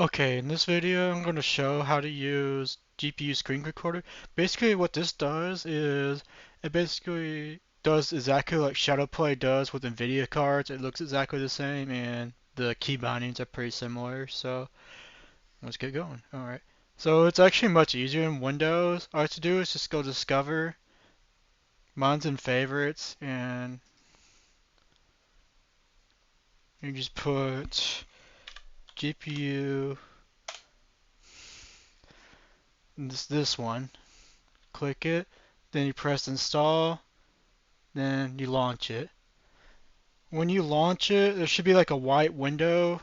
Okay, in this video I'm going to show how to use GPU screen recorder. Basically what this does is it basically does exactly like ShadowPlay does with NVIDIA cards. It looks exactly the same and the key bindings are pretty similar. So let's get going. Alright. So it's actually much easier in Windows. All you have to do is just go discover, mine's in favorites, and you just put GPU, this one, click it, then you press install, then you launch it. When you launch it, there should be like a white window,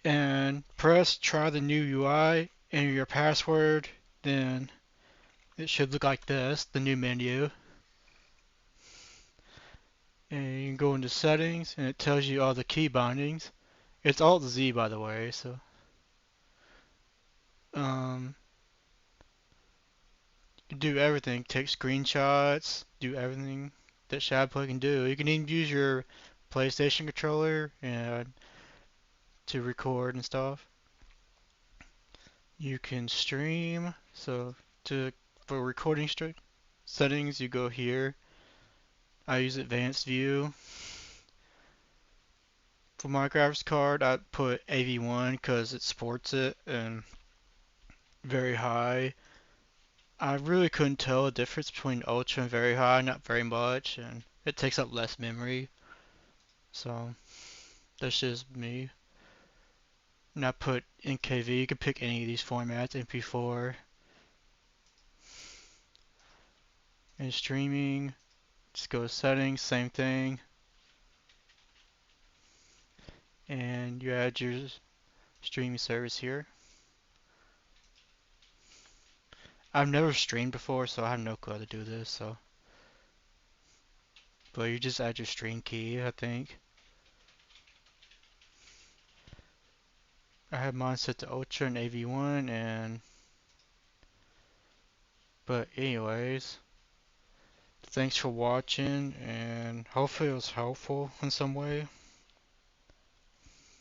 and press try the new UI, enter your password, then it should look like this, the new menu. And you can go into settings, and it tells you all the key bindings. It's Alt Z, by the way, so um, you can do everything. Take screenshots, do everything that ShadowPlay can do. You can even use your PlayStation controller and to record and stuff. You can stream. So to for recording settings, you go here. I use advanced view. For my graphics card, I put AV1 because it supports it and very high. I really couldn't tell the difference between ultra and very high, not very much, and it takes up less memory. So that's just me. And I put NKV. You can pick any of these formats, MP4 and streaming. Just go to settings, same thing, and you add your streaming service here. I've never streamed before, so I have no clue how to do this. So, but you just add your stream key, I think. I have mine set to Ultra and AV1, and but anyways, thanks for watching, and hopefully it was helpful in some way.